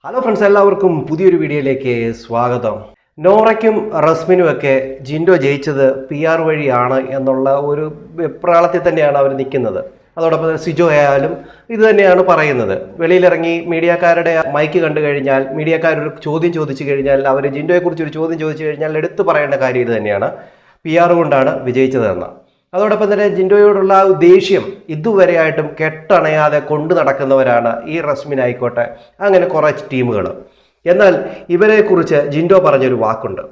Hello friends, എല്ലാവർക്കും പുതിയൊരു വീഡിയോയിലേക്ക് സ്വാഗതം. നോറയ്ക്കും റസ്മിനുമൊക്കെ ജിൻഡോ ജയിച്ചത് PR വഴിയാണ് എന്നുള്ള ഒരു വെപ്രാളത്തിൽ തന്നെയാണ് അവർ നിൽക്കുന്നത്. അതോടൊപ്പം തന്നെ സിജോ ആയാലും ഇത് തന്നെയാണ് പറയുന്നത്. വെളിയിലിറങ്ങി മീഡിയക്കാരുടെ മൈക്ക് കണ്ടു കഴിഞ്ഞാൽ, മീഡിയക്കാരൊരു ചോദ്യം ചോദിച്ചു കഴിഞ്ഞാൽ, അവർ ജിൻഡോയെക്കുറിച്ച് ഒരു ചോദ്യം ചോദിച്ചു കഴിഞ്ഞാൽ എടുത്തു പറയേണ്ട കാര്യം ഇത് തന്നെയാണ്, PR കൊണ്ടാണ് വിജയിച്ചതെന്ന്. അതോടൊപ്പം തന്നെ ജിൻഡോയോടുള്ള ദേഷ്യം ഇതുവരെയായിട്ടും കെട്ടണയാതെ കൊണ്ടു നടക്കുന്നവരാണ് ഈ റസ്മിൻ ആയിക്കോട്ടെ, അങ്ങനെ കുറേ ടീമുകൾ. എന്നാൽ ഇവരെക്കുറിച്ച് ജിൻഡോ പറഞ്ഞൊരു വാക്കുണ്ട്.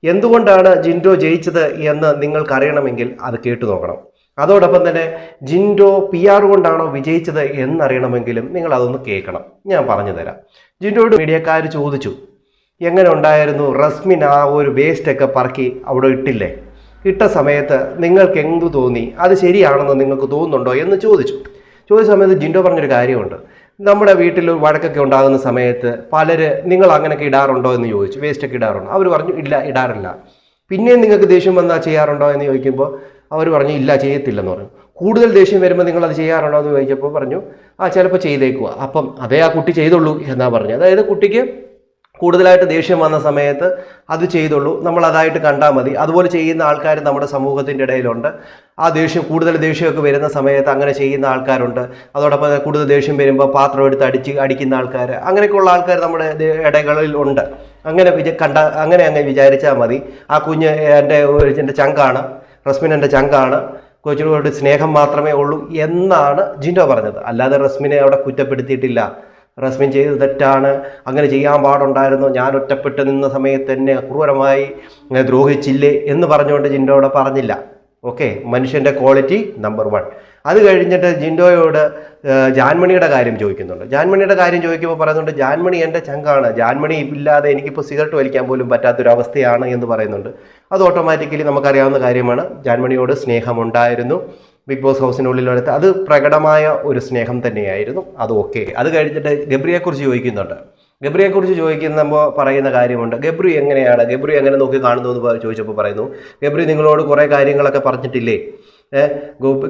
എന്തുകൊണ്ടാണ് ജിൻഡോ ജയിച്ചത് എന്ന് നിങ്ങൾക്കറിയണമെങ്കിൽ അത് കേട്ടു നോക്കണം. അതോടൊപ്പം തന്നെ ജിൻഡോ PR കൊണ്ടാണോ വിജയിച്ചത് എന്നറിയണമെങ്കിലും നിങ്ങൾ അതൊന്ന് കേൾക്കണം. ഞാൻ പറഞ്ഞു തരാം. ജിൻഡോയോട് മീഡിയക്കാർ ചോദിച്ചു, എങ്ങനെ ഉണ്ടായിരുന്നു റസ്മിൻ ആ ഒരു വേസ്റ്റൊക്കെ പറക്കി അവിടെ ഇട്ടില്ലേ, ഇട്ട സമയത്ത് നിങ്ങൾക്ക് എന്തു തോന്നി, അത് ശരിയാണെന്ന് നിങ്ങൾക്ക് തോന്നുന്നുണ്ടോ എന്ന് ചോദിച്ച സമയത്ത് ജിൻഡോ പറഞ്ഞൊരു കാര്യമുണ്ട്. നമ്മുടെ വീട്ടിൽ വഴക്കൊക്കെ ഉണ്ടാകുന്ന സമയത്ത് നിങ്ങൾ അങ്ങനെയൊക്കെ ഇടാറുണ്ടോ എന്ന് ചോദിച്ചു. വേസ്റ്റൊക്കെ ഇടാറുണ്ടോ? അവർ പറഞ്ഞു ഇല്ല, ഇടാറില്ല. പിന്നെയും നിങ്ങൾക്ക് ദേഷ്യം വന്നാൽ ചെയ്യാറുണ്ടോ എന്ന് ചോദിക്കുമ്പോൾ അവർ പറഞ്ഞു ഇല്ല, ചെയ്യത്തില്ലെന്ന് പറഞ്ഞു. കൂടുതൽ ദേഷ്യം വരുമ്പോൾ നിങ്ങൾ അത് ചെയ്യാറുണ്ടോ എന്ന് ചോദിച്ചപ്പോൾ പറഞ്ഞു ചിലപ്പോൾ ചെയ്തേക്കുക. അപ്പം അതേ ആ കുട്ടി ചെയ്തുള്ളൂ എന്നാ പറഞ്ഞു. അതായത് കുട്ടിക്ക് കൂടുതലായിട്ട് ദേഷ്യം വന്ന സമയത്ത് അത് ചെയ്തുള്ളൂ, നമ്മൾ അതായിട്ട് കണ്ടാൽ മതി. അതുപോലെ ചെയ്യുന്ന ആൾക്കാർ നമ്മുടെ സമൂഹത്തിൻ്റെ ഇടയിലുണ്ട്. കൂടുതൽ ദേഷ്യമൊക്കെ വരുന്ന സമയത്ത് അങ്ങനെ ചെയ്യുന്ന ആൾക്കാരുണ്ട്. അതോടൊപ്പം കൂടുതൽ ദേഷ്യം വരുമ്പോൾ പാത്രം എടുത്ത് അടിക്കുന്ന ആൾക്കാർ, അങ്ങനെയൊക്കെയുള്ള ആൾക്കാർ നമ്മുടെ ഇടകളിൽ ഉണ്ട്. അങ്ങനെ അങ്ങ് വിചാരിച്ചാൽ മതി. ആ കുഞ്ഞ് എൻ്റെ ചങ്കാണ്, റസ്മിൻ എൻ്റെ ചങ്കാണ്, കൊച്ചിനോട് സ്നേഹം മാത്രമേ ഉള്ളൂ എന്നാണ് ജിൻഡോ പറഞ്ഞത്. അല്ലാതെ റസ്മിനെ അവിടെ കുറ്റപ്പെടുത്തിയിട്ടില്ല. റസ്മിൻ ചെയ്ത് തെറ്റാണ്, അങ്ങനെ ചെയ്യാൻ പാടുണ്ടായിരുന്നു, ഞാൻ ഒറ്റപ്പെട്ട് നിന്ന സമയത്ത് എന്നെ ക്രൂരമായി ദ്രോഹിച്ചില്ലേ എന്ന് പറഞ്ഞുകൊണ്ട് ജിൻഡോയോട് പറഞ്ഞില്ല. ഓക്കെ, മനുഷ്യൻ്റെ ക്വാളിറ്റി നമ്പർ 1. അത് കഴിഞ്ഞിട്ട് ജിൻഡോയോട് ജാൻമണിയുടെ കാര്യം ചോദിക്കുന്നുണ്ട്. ജാൻമണിയുടെ കാര്യം ചോദിക്കുമ്പോൾ പറയുന്നുണ്ട്, ജാൻമണി എൻ്റെ ചങ്കാണ്, ജാൻമണി ഇല്ലാതെ എനിക്കിപ്പോൾ സിഗരറ്റ് വലിക്കാൻ പോലും പറ്റാത്തൊരവസ്ഥയാണ് എന്ന് പറയുന്നുണ്ട്. അത് ഓട്ടോമാറ്റിക്കലി നമുക്കറിയാവുന്ന കാര്യമാണ്. ജാൻമണിയോട് സ്നേഹമുണ്ടായിരുന്നു. ബിഗ് ബോസ് ഹൗസിനുള്ളിലെടുത്ത് അത് പ്രകടമായ ഒരു സ്നേഹം തന്നെയായിരുന്നു. അത് ഓക്കെ. അത് കഴിഞ്ഞിട്ട് ഗബ്രിയെക്കുറിച്ച് ചോദിക്കുന്നുണ്ട്. ഗബ്രിയെക്കുറിച്ച് ചോദിക്കുമ്പോൾ പറയുന്ന കാര്യമുണ്ട്. ഗബ്രി എങ്ങനെ നോക്കി കാണുന്നു എന്ന് ചോദിച്ചപ്പോൾ പറയുന്നു, ഗബ്രി നിങ്ങളോട് കുറേ കാര്യങ്ങളൊക്കെ പറഞ്ഞിട്ടില്ലേ,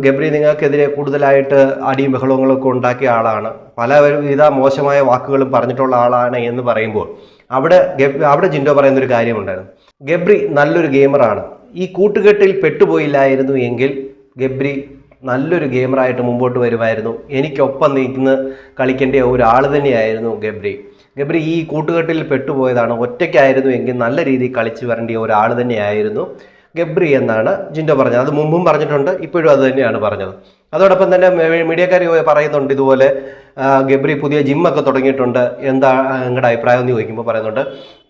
ഗബ്രി നിങ്ങൾക്കെതിരെ കൂടുതലായിട്ട് അടിയും ബഹളങ്ങളൊക്കെ ഉണ്ടാക്കിയ ആളാണ്, പലവിധ മോശമായ വാക്കുകളും പറഞ്ഞിട്ടുള്ള ആളാണ് എന്ന് പറയുമ്പോൾ അവിടെ ജിൻഡോ പറയുന്നൊരു കാര്യമുണ്ടായിരുന്നു. ഗബ്രി നല്ലൊരു ഗെയിമറാണ്. ഈ കൂട്ടുകെട്ടിൽ പെട്ടുപോയില്ലായിരുന്നു എങ്കിൽ ഗബ്രി നല്ലൊരു ഗെയിമറായിട്ട് മുമ്പോട്ട് വരുമായിരുന്നു. എനിക്കൊപ്പം നിന്ന് കളിക്കേണ്ട ഒരാൾ തന്നെയായിരുന്നു ഗബ്രി ഈ കൂട്ടുകെട്ടിൽ പെട്ടുപോയതാണ്. ഒറ്റയ്ക്കായിരുന്നു എങ്കിൽ നല്ല രീതിയിൽ കളിച്ചു വരേണ്ട ഒരാൾ തന്നെയായിരുന്നു ഗബ്രി എന്നാണ് ജിൻഡോ പറഞ്ഞത്. അത് മുമ്പും പറഞ്ഞിട്ടുണ്ട്, ഇപ്പോഴും അത് തന്നെയാണ് പറഞ്ഞത്. അതോടൊപ്പം തന്നെ മീഡിയക്കാർ പറയുന്നുണ്ട്, ഇതുപോലെ ഗബ്രി പുതിയ ജിമ്മൊക്കെ തുടങ്ങിയിട്ടുണ്ട്, എന്താ നിങ്ങളുടെ അഭിപ്രായം എന്ന് ചോദിക്കുമ്പോൾ പറയുന്നുണ്ട്,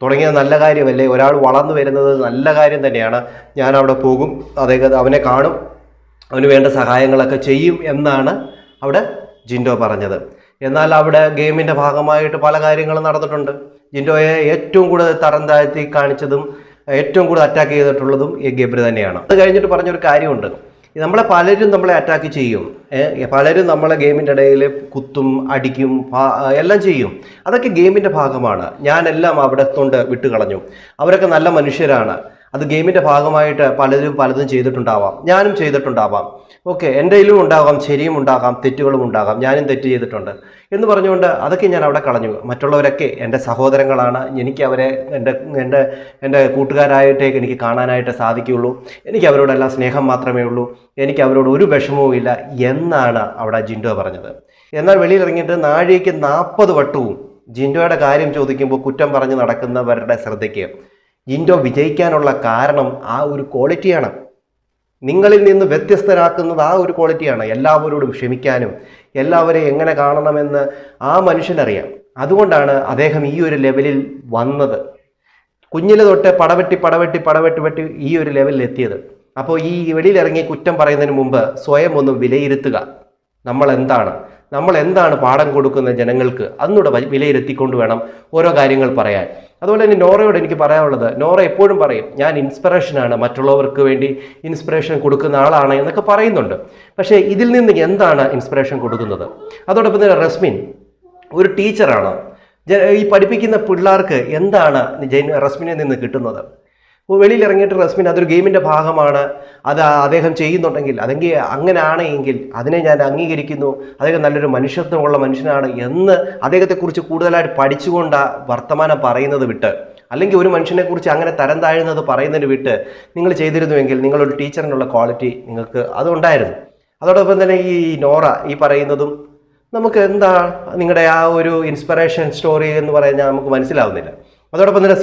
തുടങ്ങിയത് നല്ല കാര്യമല്ലേ, ഒരാൾ വളർന്നു വരുന്നത് നല്ല കാര്യം തന്നെയാണ്, ഞാൻ അവിടെ പോകും, അവനെ കാണും, അവന് വേണ്ട സഹായങ്ങളൊക്കെ ചെയ്യും എന്നാണ് അവിടെ ജിൻഡോ പറഞ്ഞത്. എന്നാൽ അവിടെ ഗെയിമിൻ്റെ ഭാഗമായിട്ട് പല കാര്യങ്ങളും നടന്നിട്ടുണ്ട്. ജിൻഡോയെ ഏറ്റവും കൂടുതൽ തരം താഴ്ത്തി കാണിച്ചതും ഏറ്റവും കൂടുതൽ അറ്റാക്ക് ചെയ്തിട്ടുള്ളതും ഈ ഗബ്രി തന്നെയാണ്. അത് കഴിഞ്ഞിട്ട് പറഞ്ഞൊരു കാര്യമുണ്ട്, പലരും നമ്മളെ അറ്റാക്ക് ചെയ്യും, പലരും നമ്മളെ ഗെയിമിൻ്റെ ഇടയിൽ കുത്തും അടിക്കും എല്ലാം ചെയ്യും. അതൊക്കെ ഗെയിമിൻ്റെ ഭാഗമാണ്. ഞാനെല്ലാം അവിടെ കൊണ്ട് വിട്ടുകളഞ്ഞു. അവരൊക്കെ നല്ല മനുഷ്യരാണ്. അത് ഗെയിമിൻ്റെ ഭാഗമായിട്ട് പലതും ചെയ്തിട്ടുണ്ടാവാം, ഞാനും ചെയ്തിട്ടുണ്ടാവാം. ഓക്കെ, എൻ്റെ കയ്യിലും ഉണ്ടാകാം, ശരിയും ഉണ്ടാകാം, തെറ്റുകളും ഉണ്ടാകാം, ഞാനും തെറ്റ് ചെയ്തിട്ടുണ്ട് എന്ന് പറഞ്ഞുകൊണ്ട് അതൊക്കെ ഞാൻ അവിടെ കളഞ്ഞു. മറ്റുള്ളവരൊക്കെ എൻ്റെ സഹോദരങ്ങളാണ്, എനിക്ക് അവരെ എൻ്റെ കൂട്ടുകാരായിട്ടേ എനിക്ക് കാണാനായിട്ട് സാധിക്കുകയുള്ളൂ, എനിക്ക് അവരോടെല്ലാം സ്നേഹം മാത്രമേ ഉള്ളൂ, എനിക്ക് അവരോട് ഒരു വിഷമവും ഇല്ല എന്നാണ് അവിടെ ജിൻഡോ പറഞ്ഞത്. എന്നാൽ വെളിയിലിറങ്ങിയിട്ട് നാഴികയ്ക്ക് 40 വട്ടവും ജിൻഡോയുടെ കാര്യം ചോദിക്കുമ്പോൾ കുറ്റം പറഞ്ഞ് നടക്കുന്നവരുടെ ശ്രദ്ധയ്ക്ക് ജിൻഡോ വിജയിക്കാനുള്ള കാരണം ആ ഒരു ക്വാളിറ്റിയാണ്. നിങ്ങളിൽ നിന്ന് വ്യത്യസ്തരാക്കുന്നത് ആ ഒരു ക്വാളിറ്റിയാണ്. എല്ലാവരോടും ക്ഷമിക്കാനും എല്ലാവരെയും എങ്ങനെ കാണണമെന്ന് ആ മനുഷ്യനറിയാം. അതുകൊണ്ടാണ് അദ്ദേഹം ഈ ഒരു ലെവലിൽ വന്നത്. കുഞ്ഞിലെ തൊട്ട് പടവെട്ടി ഈ ഒരു ലെവലിൽ എത്തിയത്. അപ്പോൾ ഈ വെളിയിലിറങ്ങി കുറ്റം പറയുന്നതിന് മുമ്പ് സ്വയം ഒന്ന് വിലയിരുത്തുക. നമ്മൾ എന്താണ് പാഠം കൊടുക്കുന്ന ജനങ്ങൾക്ക് അന്നൂടെ വിലയിരുത്തിക്കൊണ്ട് വേണം ഓരോ കാര്യങ്ങൾ പറയാൻ. അതുപോലെ തന്നെ നോറയോട് എനിക്ക് പറയാനുള്ളത്, നോറ എപ്പോഴും പറയും, ഞാൻ ഇൻസ്പിറേഷനാണ്, മറ്റുള്ളവർക്ക് വേണ്ടി ഇൻസ്പിറേഷൻ കൊടുക്കുന്ന ആളാണ് എന്നൊക്കെ പറയുന്നുണ്ട്. പക്ഷേ ഇതിൽ നിന്ന് എന്താണ് ഇൻസ്പിറേഷൻ കൊടുക്കുന്നത്? അതോടൊപ്പം തന്നെ റസ്മിൻ ഒരു ടീച്ചറാണ്. ഈ പഠിപ്പിക്കുന്ന പിള്ളേർക്ക് എന്താണ് റസ്മിനിൽ നിന്ന് കിട്ടുന്നത്? വെളിയിൽ ഇറങ്ങിയിട്ട് റസ്മിൻ അതൊരു ഗെയിമിൻ്റെ ഭാഗമാണ്, അത് അദ്ദേഹം ചെയ്യുന്നുണ്ടെങ്കിൽ അതെങ്കിൽ അങ്ങനെയാണെങ്കിൽ അതിനെ ഞാൻ അംഗീകരിക്കുന്നു, അദ്ദേഹം നല്ലൊരു മനുഷ്യത്വമുള്ള മനുഷ്യനാണ് എന്ന് അദ്ദേഹത്തെക്കുറിച്ച് കൂടുതലായിട്ട് പഠിച്ചുകൊണ്ട് വർത്തമാനം പറയുന്നത് വിട്ട്, അല്ലെങ്കിൽ ഒരു മനുഷ്യനെക്കുറിച്ച് അങ്ങനെ തരം താഴുന്നത് പറയുന്നതിന് വിട്ട് നിങ്ങൾ ചെയ്തിരുന്നുവെങ്കിൽ നിങ്ങളൊരു ടീച്ചറിനുള്ള ക്വാളിറ്റി നിങ്ങൾക്ക് അതുണ്ടായിരുന്നു. അതോടൊപ്പം തന്നെ ഈ നോറ ഈ പറയുന്നതും നമുക്ക് എന്താ നിങ്ങളുടെ ആ ഒരു ഇൻസ്പിറേഷൻ സ്റ്റോറി എന്ന് പറഞ്ഞാൽ നമുക്ക് മനസ്സിലാവുന്നില്ല. അതോടൊപ്പം തന്നെ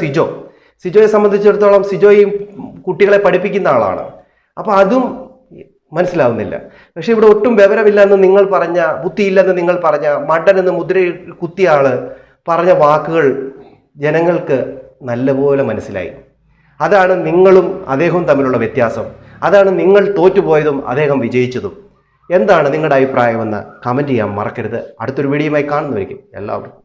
സിജോയെ സംബന്ധിച്ചിടത്തോളം സിജോയും കുട്ടികളെ പഠിപ്പിക്കുന്ന ആളാണ്, അപ്പോൾ അതും മനസ്സിലാവുന്നില്ല. പക്ഷെ ഇവിടെ ഒട്ടും വിവരമില്ലെന്ന് നിങ്ങൾ പറഞ്ഞ, ബുദ്ധിയില്ലെന്ന് നിങ്ങൾ പറഞ്ഞ, മണ്ടനെന്ന് മുദ്ര കുത്തിയ ആള് പറഞ്ഞ വാക്കുകൾ ജനങ്ങൾക്ക് നല്ലപോലെ മനസ്സിലായി. അതാണ് നിങ്ങളും അദ്ദേഹവും തമ്മിലുള്ള വ്യത്യാസം. അതാണ് നിങ്ങൾ തോറ്റുപോയതും അദ്ദേഹം വിജയിച്ചതും. എന്താണ് നിങ്ങളുടെ അഭിപ്രായമെന്ന് കമൻറ്റ് ചെയ്യാൻ മറക്കരുത്. അടുത്തൊരു വീഡിയോയുമായി കാണുന്നതായിരിക്കും. എല്ലാവർക്കും